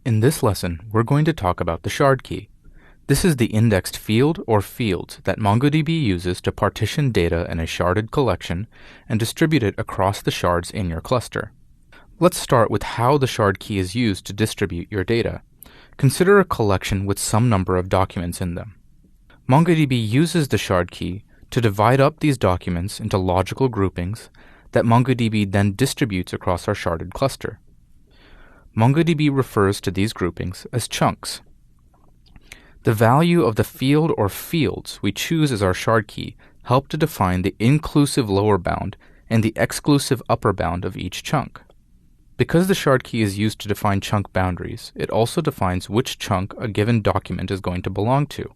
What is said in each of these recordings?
In this lesson, we're going to talk about the shard key. This is the indexed field or fields that MongoDB uses to partition data in a sharded collection and distribute it across the shards in your cluster. Let's start with how the shard key is used to distribute your data. Consider a collection with some number of documents in them. MongoDB uses the shard key to divide up these documents into logical groupings that MongoDB then distributes across our sharded cluster. MongoDB refers to these groupings as chunks. The value of the field or fields we choose as our shard key help to define the inclusive lower bound and the exclusive upper bound of each chunk. Because the shard key is used to define chunk boundaries, it also defines which chunk a given document is going to belong to.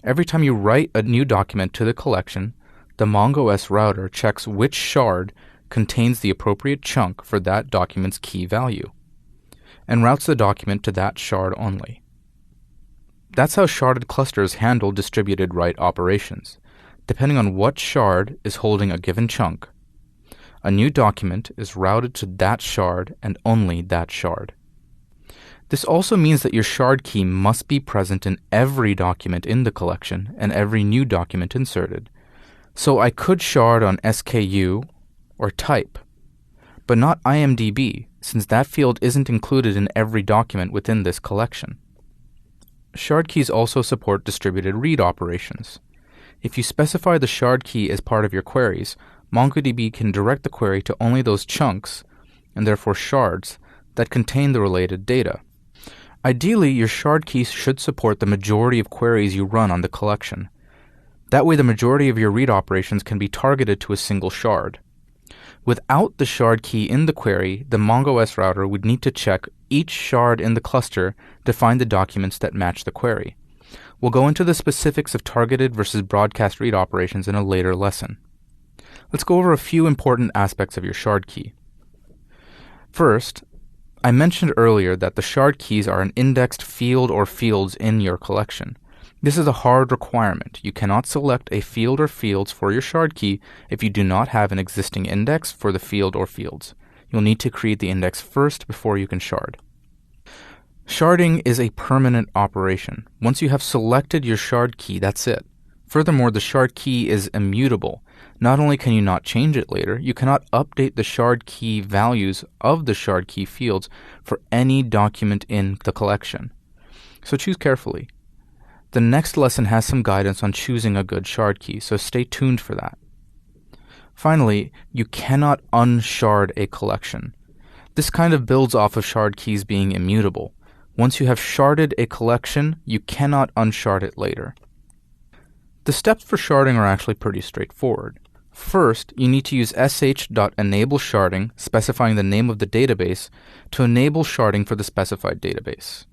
Every time you write a new document to the collection, the MongoDB router checks which shard contains the appropriate chunk for that document's key value, and routes the document to that shard only. That's how sharded clusters handle distributed write operations. Depending on what shard is holding a given chunk, a new document is routed to that shard and only that shard. This also means that your shard key must be present in every document in the collection and every new document inserted. So I could shard on SKU or type, but not IMDb, since that field isn't included in every document within this collection. Shard keys also support distributed read operations. If you specify the shard key as part of your queries, MongoDB can direct the query to only those chunks, and therefore shards, that contain the related data. Ideally, your shard key should support the majority of queries you run on the collection. That way, the majority of your read operations can be targeted to a single shard. Without the shard key in the query, the MongoDB router would need to check each shard in the cluster to find the documents that match the query. We'll go into the specifics of targeted versus broadcast read operations in a later lesson. Let's go over a few important aspects of your shard key. First, I mentioned earlier that the shard keys are an indexed field or fields in your collection. This is a hard requirement. You cannot select a field or fields for your shard key if you do not have an existing index for the field or fields. You'll need to create the index first before you can shard. Sharding is a permanent operation. Once you have selected your shard key, that's it. Furthermore, the shard key is immutable. Not only can you not change it later, you cannot update the shard key values of the shard key fields for any document in the collection. So choose carefully. The next lesson has some guidance on choosing a good shard key, so stay tuned for that. Finally, you cannot unshard a collection. This kind of builds off of shard keys being immutable. Once you have sharded a collection, you cannot unshard it later. The steps for sharding are actually pretty straightforward. First, you need to use sh.enable_sharding, specifying the name of the database, to enable sharding for the specified database.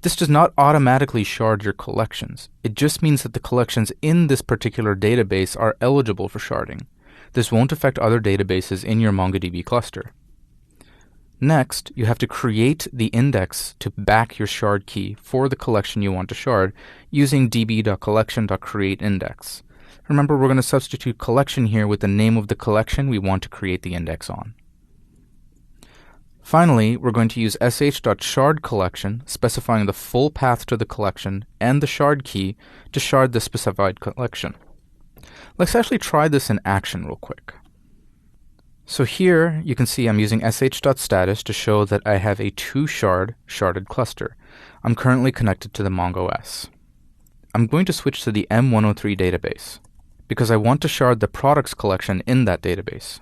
This does not automatically shard your collections. It just means that the collections in this particular database are eligible for sharding. This won't affect other databases in your MongoDB cluster. Next, you have to create the index to back your shard key for the collection you want to shard using db.collection.createIndex. Remember, we're going to substitute collection here with the name of the collection we want to create the index on. Finally, we're going to use sh.shardCollection, specifying the full path to the collection and the shard key to shard the specified collection. Let's actually try this in action real quick. So here you can see I'm using sh.status to show that I have a 2-shard sharded cluster. I'm currently connected to the MongoDB. I'm going to switch to the M103 database because I want to shard the products collection in that database.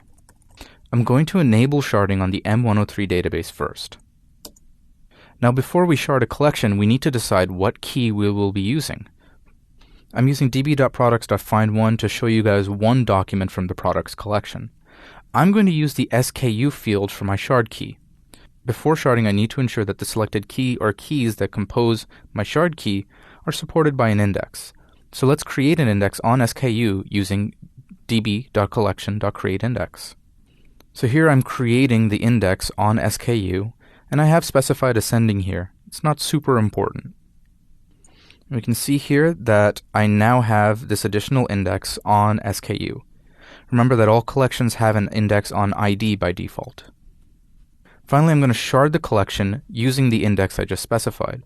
I'm going to enable sharding on the M103 database first. Now, before we shard a collection, we need to decide what key we will be using. I'm using db.products.find1 to show you guys one document from the products collection. I'm going to use the SKU field for my shard key. Before sharding, I need to ensure that the selected key or keys that compose my shard key are supported by an index. So let's create an index on SKU using db.collection.createIndex. So here I'm creating the index on SKU, and I have specified ascending here. It's not super important. We can see here that I now have this additional index on SKU. Remember that all collections have an index on ID by default. Finally, I'm going to shard the collection using the index I just specified.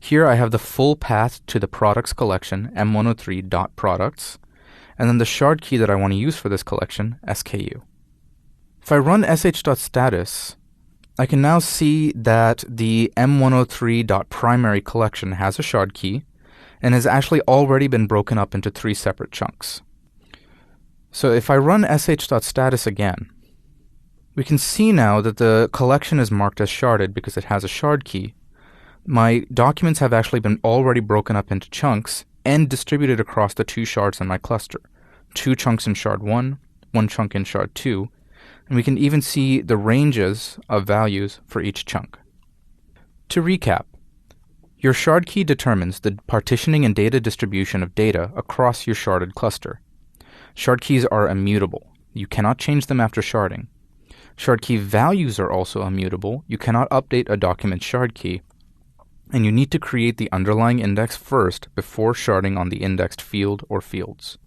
Here I have the full path to the products collection, m103.products, and then the shard key that I want to use for this collection, SKU. If I run sh.status, I can now see that the m103.primary collection has a shard key and has actually already been broken up into 3 separate chunks. So if I run sh.status again, we can see now that the collection is marked as sharded because it has a shard key. My documents have actually been already broken up into chunks and distributed across the 2 shards in my cluster. 2 chunks in shard 1, 1 chunk in shard 2, and we can even see the ranges of values for each chunk. To recap, your shard key determines the partitioning and data distribution of data across your sharded cluster. Shard keys are immutable. You cannot change them after sharding. Shard key values are also immutable. You cannot update a document shard key, and you need to create the underlying index first before sharding on the indexed field or fields.